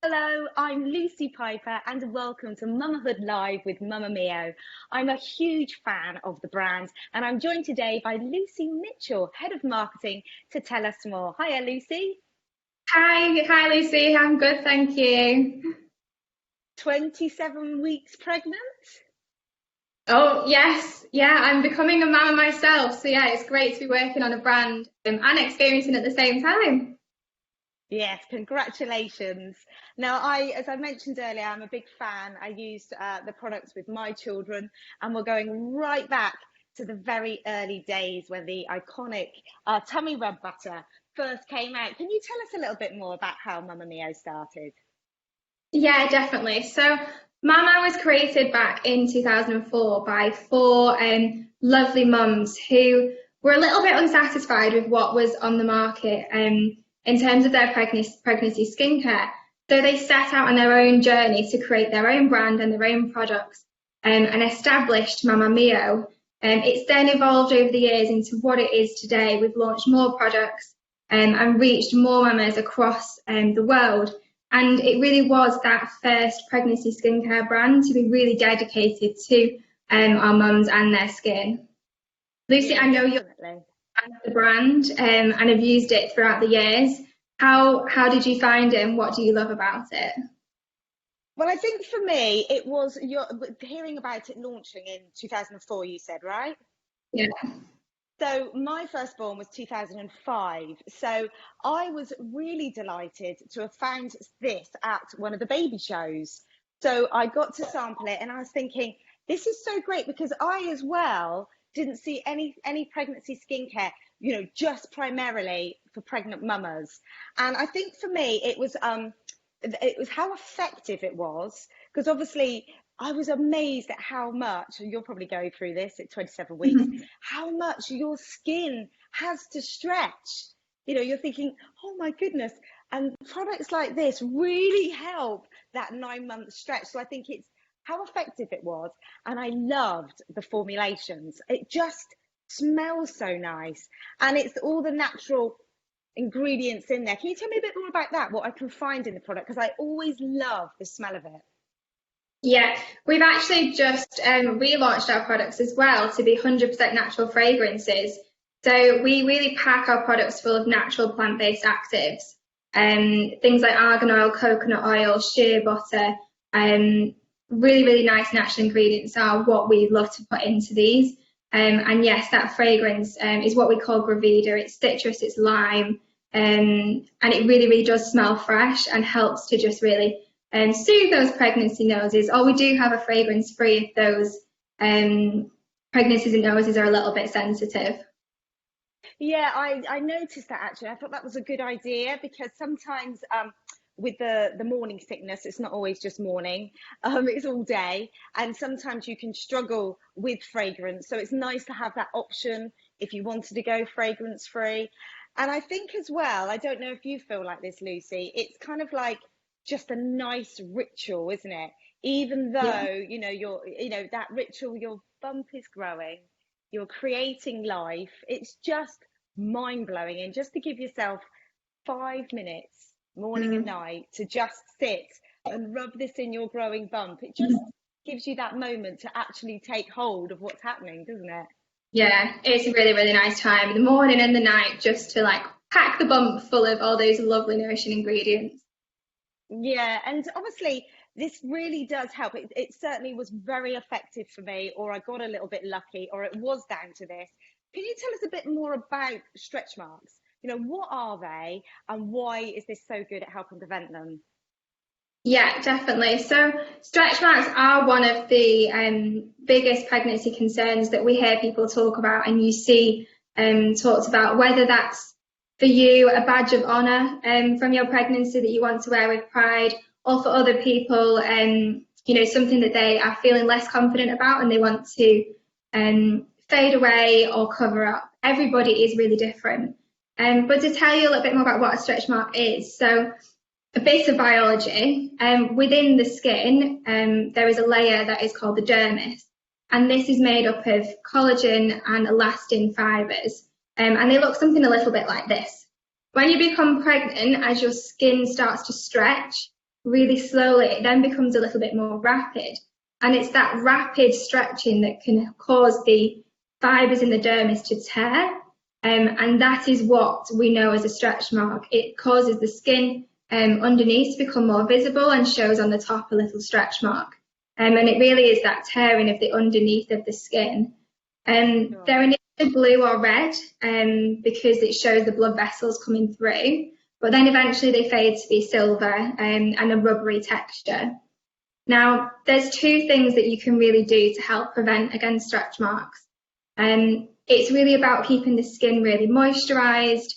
Hello, I'm Lucy Piper and welcome to Mamahood Live with Mama Mio. I'm a huge fan of the brand and I'm joined today by Lucy Mitchell, Head of Marketing, to tell us more. Hiya, Lucy. Hi Lucy. I'm good, thank you. 27 weeks pregnant? Oh yes, yeah, I'm becoming a mama myself, so yeah, it's great to be working on a brand and experiencing at the same time. Yes, congratulations. Now, as I mentioned earlier, I'm a big fan. I used the products with my children, and we're going right back to the very early days when the iconic tummy rub butter first came out. Can you tell us a little bit more about how Mama Mio started? Yeah, definitely. So Mama was created back in 2004 by four lovely mums who were a little bit unsatisfied with what was on the market in terms of their pregnancy skincare. So they set out on their own journey to create their own brand and their own products and established Mama Mio. It's then evolved over the years into what it is today. We've launched more products and reached more mamas across the world. And it really was that first pregnancy skincare brand to be really dedicated to our mums and their skin. Lucy, Yeah, I know you're definitely. a fan of the brand and have used it throughout the years. How did you find it and what do you love about it? Well, I think for me, it was your hearing about it launching in 2004, you said, right? Yeah. So my firstborn was 2005. So I was really delighted to have found this at one of the baby shows. So I got to sample it and I was thinking, this is so great because I as well didn't see any pregnancy skincare, just primarily for pregnant mamas. And I think for me it was how effective it was because obviously I was amazed at how much, and you'll probably go through this at 27 weeks, how much your skin has to stretch. You're thinking, oh my goodness. And products like this really help that 9 month stretch. So I think it's how effective it was. And I loved the formulations. It just smells so nice. And it's all the natural ingredients in there. Can you tell me a bit more about that? What I can find in the product? Because I always love the smell of it. Yeah, we've actually just relaunched our products as well to be 100% natural fragrances. So we really pack our products full of natural plant-based actives, things like argan oil, coconut oil, shea butter. Really, really nice natural ingredients are what we love to put into these. And yes, that fragrance is what we call Gravida. It's citrus, it's lime, and it really, really does smell fresh and helps to just really soothe those pregnancy noses. Or we do have a fragrance free if those pregnancies and noses are a little bit sensitive. Yeah, I noticed that actually. I thought that was a good idea because sometimes with the morning sickness, it's not always just morning, it's all day. And sometimes you can struggle with fragrance. So it's nice to have that option if you wanted to go fragrance free. And I think as well, I don't know if you feel like this, Lucy, it's kind of like just a nice ritual, isn't it? Even Yeah. though, that ritual, your bump is growing, you're creating life. It's just mind blowing. And just to give yourself 5 minutes, morning and Mm. night, to just sit and rub this in your growing bump, it just gives you that moment to actually take hold of what's happening, doesn't it? Yeah, it's a really, really nice time in the morning and the night just to like pack the bump full of all those lovely nourishing ingredients. Yeah, and obviously this really does help. It certainly was very effective for me, or I got a little bit lucky, or it was down to this. Can you tell us a bit more about stretch marks? What are they, and why is this so good at helping prevent them? Yeah, definitely. So stretch marks are one of the biggest pregnancy concerns that we hear people talk about, and you see talked about whether that's for you a badge of honour from your pregnancy that you want to wear with pride, or for other people, something that they are feeling less confident about and they want to fade away or cover up. Everybody is really different. But to tell you a little bit more about what a stretch mark is, so a bit of biology. Within the skin, there is a layer that is called the dermis, and this is made up of collagen and elastin fibres, and they look something a little bit like this. When you become pregnant, as your skin starts to stretch, really slowly, it then becomes a little bit more rapid. And it's that rapid stretching that can cause the fibres in the dermis to tear. And that is what we know as a stretch mark. It causes the skin underneath to become more visible and shows on the top a little stretch mark. And it really is that tearing of the underneath of the skin. Sure. They're initially blue or red because it shows the blood vessels coming through, but then eventually they fade to be silver and a rubbery texture. Now, there's two things that you can really do to help prevent against stretch marks. It's really about keeping the skin really moisturised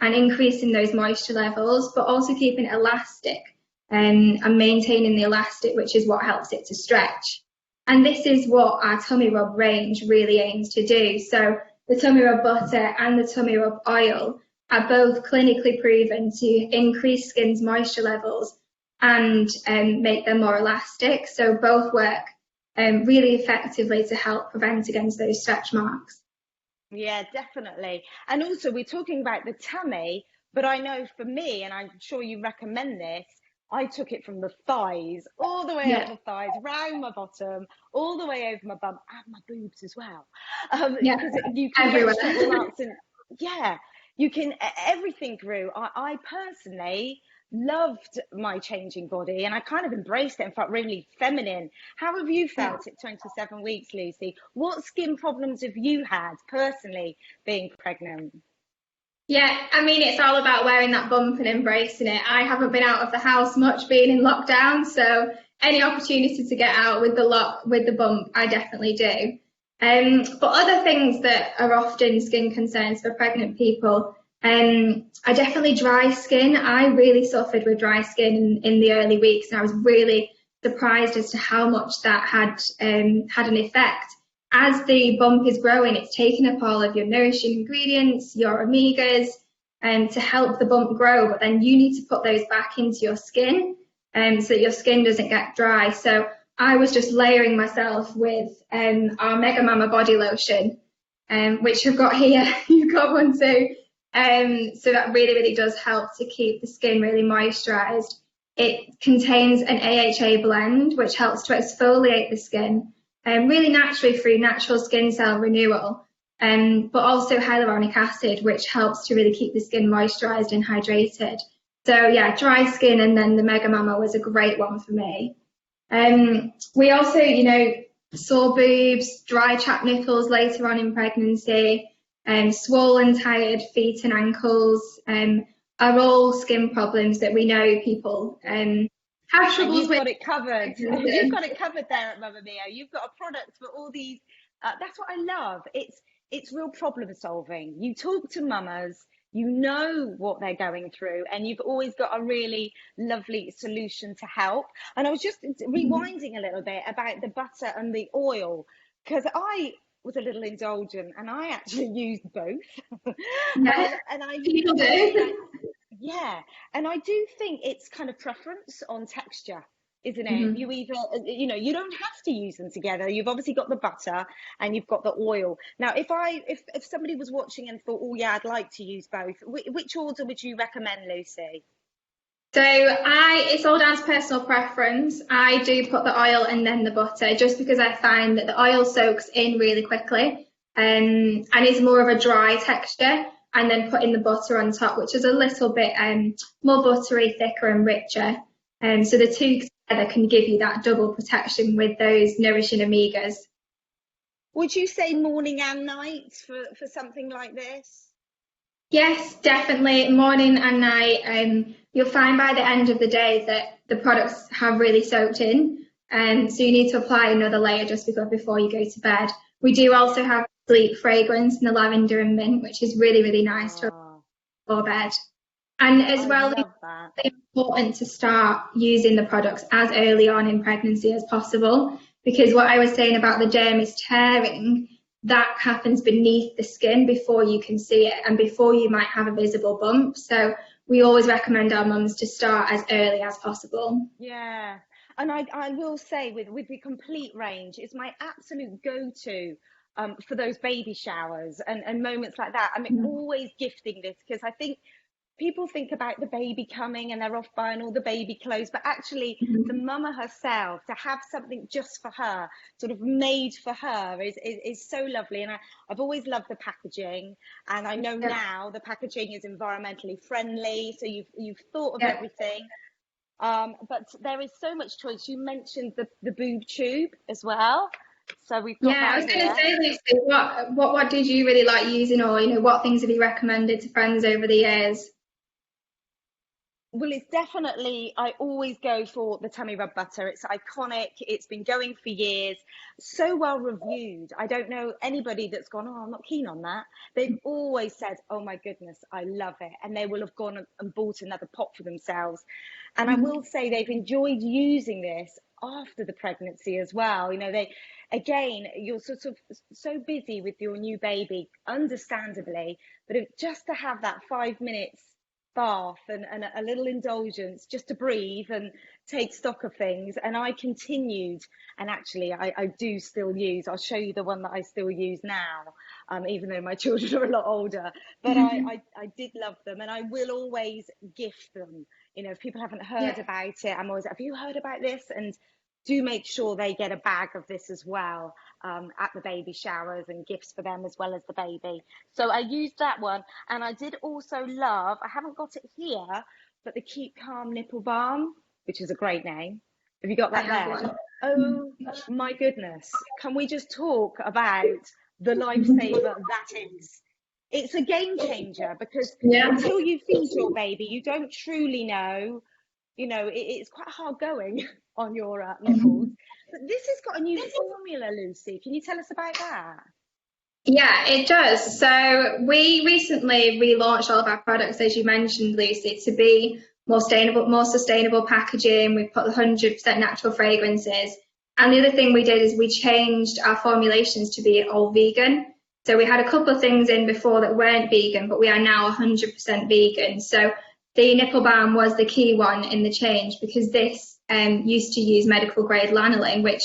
and increasing those moisture levels, but also keeping it elastic and maintaining the elastic, which is what helps it to stretch. And this is what our tummy rub range really aims to do. So the tummy rub butter and the tummy rub oil are both clinically proven to increase skin's moisture levels and make them more elastic. So both work really effectively to help prevent against those stretch marks. Yeah, definitely. And also, we're talking about the tummy, but I know for me, and I'm sure you recommend this, I took it from the thighs, all the way up Yeah, the thighs, round my bottom, all the way over my bum, and my boobs as well. yeah, Because you can get everywhere. stretch marks, and yeah, you can everything through. I personally loved my changing body, and I kind of embraced it and felt really feminine. How have you Yeah. felt at 27 weeks, Lucy? What skin problems have you had personally being pregnant? Yeah, I mean, it's all about wearing that bump and embracing it. I haven't been out of the house much being in lockdown, so any opportunity to get out with the bump, I definitely do. But other things that are often skin concerns for pregnant people, are definitely dry skin. I really suffered with dry skin in the early weeks, and I was really surprised as to how much that had an effect. As the bump is growing, it's taking up all of your nourishing ingredients, your omegas, to help the bump grow. But then you need to put those back into your skin, so that your skin doesn't get dry. So I was just layering myself with our Mega Mama body lotion, which you've got here. You've got one too. So that really, really does help to keep the skin really moisturised. It contains an AHA blend, which helps to exfoliate the skin really naturally through natural skin cell renewal, but also hyaluronic acid, which helps to really keep the skin moisturised and hydrated. So yeah, dry skin and then the Mega Mama was a great one for me. We also, sore boobs, dry chapped nipples later on in pregnancy, swollen, tired feet and ankles are all skin problems that we know people have And troubles you've with. got it covered. You've got it covered there at Mama Mio. You've got a product for all these. That's what I love. It's real problem solving. You talk to mamas, you know what they're going through, and you've always got a really lovely solution to help. And I was just rewinding a little bit about the butter and the oil because I was a little indulgent and I actually used both. Yeah, And people I really like. do. Yeah, and I do think it's kind of preference on texture, isn't it? Mhm. You either, you don't have to use them together. You've obviously got the butter and you've got the oil. Now, if somebody was watching and thought, oh yeah, I'd like to use both, which order would you recommend, Lucy? So it's all down to personal preference. I do put the oil and then the butter just because I find that the oil soaks in really quickly, and is more of a dry texture. And then putting the butter on top, which is a little bit more buttery, thicker and richer. So the two together can give you that double protection with those nourishing omegas. Would you say morning and night for something like this? Yes, definitely. Morning and night. You'll find by the end of the day that the products have really soaked in. So you need to apply another layer just before you go to bed. We do also have sleep fragrance in the lavender and mint, which is really, really nice to apply Oh, before bed. And as I well, love that. it's important to start using the products as early on in pregnancy as possible because what I was saying about the dermis tearing, that happens beneath the skin before you can see it and before you might have a visible bump. So we always recommend our mums to start as early as possible. Yeah. And I will say with the complete range, it's my absolute go-to for those baby showers and moments like that. I'm always gifting this because I think people think about the baby coming and they're off buying all the baby clothes, but actually the Mhm. mama herself, to have something just for her, sort of made for her, is so lovely. And I've always loved the packaging, and I know Yeah, now the packaging is environmentally friendly, so you've thought of yeah. everything. But there is so much choice. You mentioned the boob tube as well, so we've got Yeah, I that was going to here. say, Lucy, what did you really like using, or what things have you recommended to friends over the years? Well, it's definitely, I always go for the tummy rub butter. It's iconic. It's been going for years. So well reviewed. I don't know anybody that's gone, oh, I'm not keen on that. They've always said, oh my goodness, I love it. And they will have gone and bought another pot for themselves. And I Mhm. will say they've enjoyed using this after the pregnancy as well. Again, you're sort of so busy with your new baby, understandably, but just to have that 5 minutes bath and a little indulgence just to breathe and take stock of things. And I continued, and actually I do still use, I'll show you the one that I still use now, even though my children are a lot older, but I did love them, and I will always gift them. If people haven't heard Yeah. about it, I'm always, have you heard about this? And do make sure they get a bag of this as well, at the baby showers, and gifts for them as well as the baby. So I used that one, and I did also love, I haven't got it here, but the Keep Calm Nipple Balm, which is a great name. Have you got I that have there? one. Oh my goodness. Can we just talk about the lifesaver that is? It's a game changer, because Yeah. until you feed your baby, you don't truly know. It's quite hard going on your nipples. But this has got a new formula, Lucy. Can you tell us about that? Yeah, it does. So we recently relaunched all of our products, as you mentioned, Lucy, to be more sustainable packaging. We've put 100% natural fragrances. And the other thing we did is we changed our formulations to be all vegan. So we had a couple of things in before that weren't vegan, but we are now 100% vegan. So the nipple balm was the key one in the change, because this used to use medical grade lanolin, which,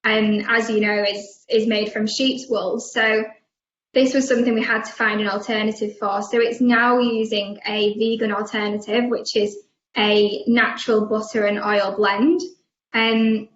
as you know, is made from sheep's wool. So this was something we had to find an alternative for. So it's now using a vegan alternative, which is a natural butter and oil blend. And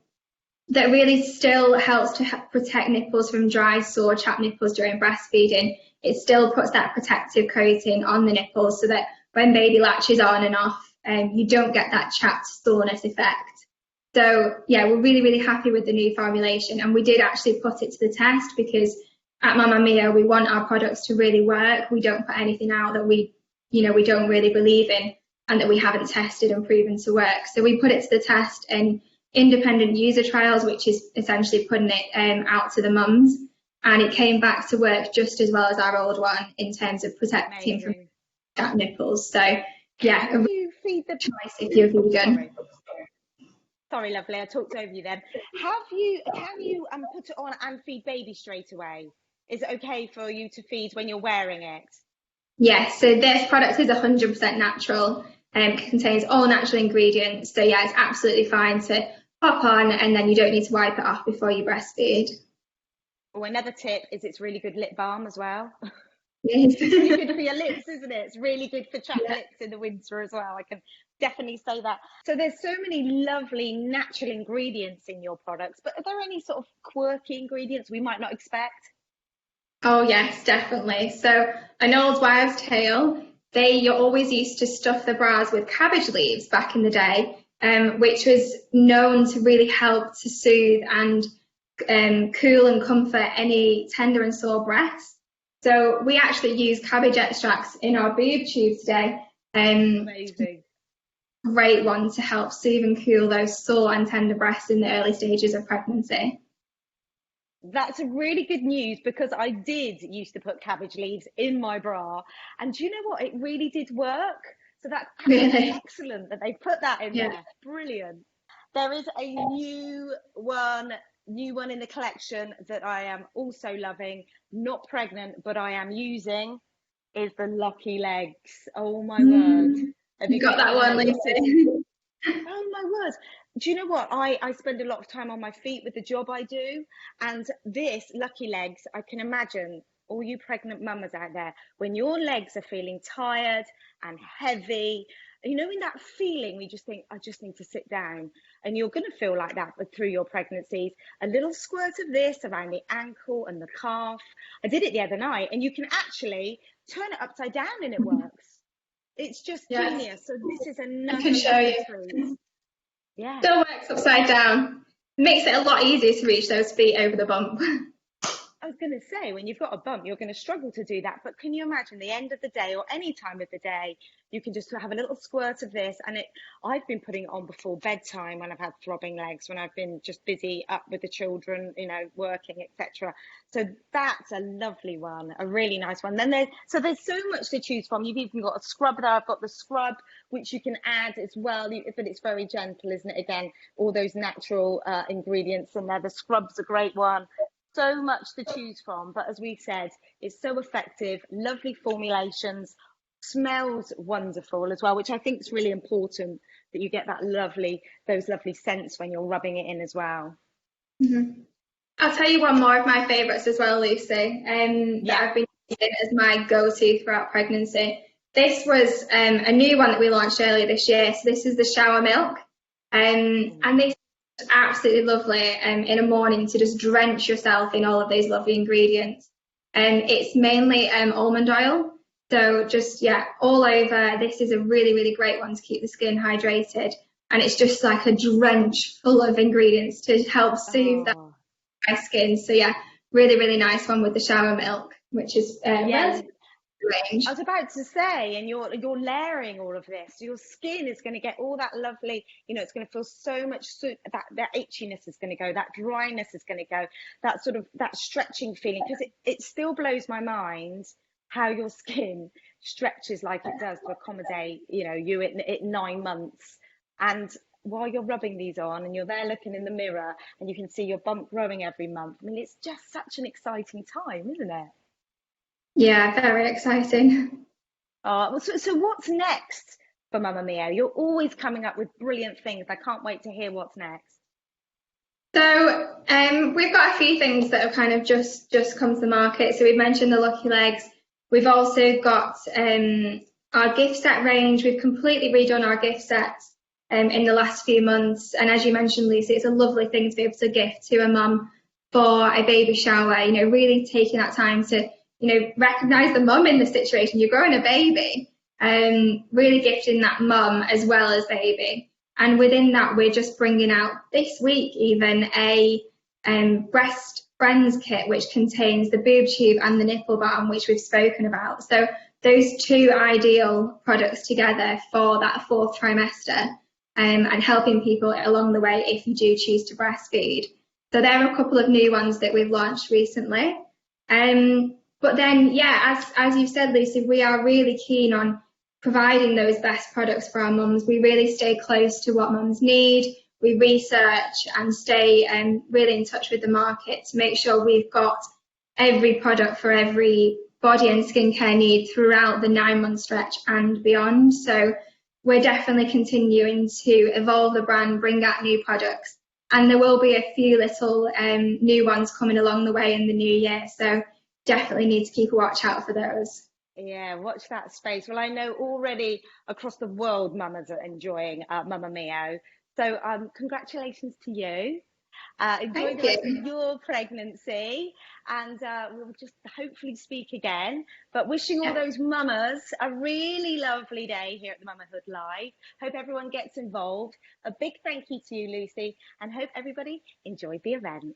that really still helps to protect nipples from dry, sore, chapped nipples during breastfeeding. It still puts that protective coating on the nipples so that when baby latches on and off, you don't get that chapped soreness effect. So yeah, we're really, really happy with the new formulation, and we did actually put it to the test, because at Mama Mio, we want our products to really work. We don't put anything out that we don't really believe in and that we haven't tested and proven to work. So we put it to the test in independent user trials, which is essentially putting it out to the mums, and it came back to work just as well as our old one in terms of protecting from Amazing. chapped nipples. So yeah, a How real do you feed the? choice if you're vegan. Sorry, sorry, lovely. I talked over you then. Can you put it on and feed baby straight away? Is it okay for you to feed when you're wearing it? Yes, so this product is 100% natural and contains all natural ingredients. So yeah, it's absolutely fine to pop on, and then you don't need to wipe it off before you breastfeed. Or another tip is it's really good lip balm as well. Yes. It's really good for your lips, isn't it? It's really good for chapped Yeah. lips in the winter as well. I can definitely say that. So there's so many lovely natural ingredients in your products, but are there any sort of quirky ingredients we might not expect? Oh yes, definitely. So an old wives' tale, they always used to stuff the bras with cabbage leaves back in the day, which was known to really help to soothe and cool and comfort any tender and sore breasts. So we actually use cabbage extracts in our boob tube today. Amazing. Great one to help soothe and cool those sore and tender breasts in the early stages of pregnancy. That's a really good news, because I did used to put cabbage leaves in my bra, and do you know what? It really did work. So that's absolutely Really? excellent that they put that in Yeah. there. Brilliant. There is a new one in the collection that I am also loving, not pregnant, but I am using, is the Lucky Legs. Oh my word. Have you You got got that that one one, on your system? Lucy. Oh my word. Do you know what? I spend a lot of time on my feet with the job I do, and this Lucky Legs, I can imagine all you pregnant mamas out there, when your legs are feeling tired and heavy, you know, in that feeling, we just think, I just need to sit down. And you're going to feel like that through your pregnancies. A little squirt of this around the ankle and the calf. I did it the other night, and you can actually turn it upside down and it works. It's just Yes, genius. So this is I another can show lovely you. treat. Yeah. Still works upside down. Makes it a lot easier to reach those feet over the bump. I was going to say, when you've got a bump, you're going to struggle to do that. But can you imagine the end of the day or any time of the day, you can just have a little squirt of this. And I've been putting it on before bedtime when I've had throbbing legs, when I've been just busy up with the children, you know, working, etc. So that's a lovely one, a really nice one. Then there's so much to choose from. You've even got a scrub there. I've got the scrub, which you can add as well, but it's very gentle, isn't it? Again, all those natural ingredients in there. The scrub's a great one. So much to choose from, but as we said, it's so effective, lovely formulations, smells wonderful as well, which I think is really important, that you get those lovely scents when you're rubbing it in as well. Mm-hmm. I'll tell you one more of my favourites as well, Lucy, that I've been using as my go-to throughout pregnancy. This was a new one that we launched earlier this year. So this is the shower milk, and this absolutely lovely in a morning to just drench yourself in all of those lovely ingredients. It's mainly almond oil, so just all over. This is a really, really great one to keep the skin hydrated, and it's just like a drench full of ingredients to help soothe that dry skin. So really, really nice one with the shower milk, which is relatively range. I was about to say, and you're layering all of this. Your skin is going to get all that lovely, you know, it's going to feel so much, that itchiness is going to go, that dryness is going to go, that sort of that stretching feeling, because it still blows my mind how your skin stretches like it does to accommodate, you know, you at 9 months. And while you're rubbing these on and you're there looking in the mirror and you can see your bump growing every month, I mean, it's just such an exciting time, isn't it? Yeah, very exciting. So what's next for Mama Mio? You're always coming up with brilliant things. I can't wait to hear what's next. So we've got a few things that have kind of just come to the market. So we've mentioned the Lucky Legs. We've also got our gift set range. We've completely redone our gift sets in the last few months. And as you mentioned, Lucy, it's a lovely thing to be able to gift to a mum for a baby shower. You know, really taking that time to, you know, recognise the mum in the situation. You're growing a baby, really gifting that mum as well as baby. And within that, we're just bringing out this week even a breast friends kit, which contains the boob tube and the nipple balm, which we've spoken about. So those two ideal products together for that 4th trimester, and helping people along the way if you do choose to breastfeed. So there are a couple of new ones that we've launched recently. But then, as you said, Lucy, we are really keen on providing those best products for our mums. We really stay close to what mums need. We research and stay really in touch with the market to make sure we've got every product for every body and skincare need throughout the 9-month stretch and beyond. So we're definitely continuing to evolve the brand, bring out new products, and there will be a few little new ones coming along the way in the new year. So definitely need to keep a watch out for those. Yeah, watch that space. Well, I know already across the world, mamas are enjoying Mama Mio. So congratulations to you. Enjoy the rest of your pregnancy, and we'll just hopefully speak again. But wishing all those mamas a really lovely day here at the Mamahood Live. Hope everyone gets involved. A big thank you to you, Lucy, and hope everybody enjoyed the event.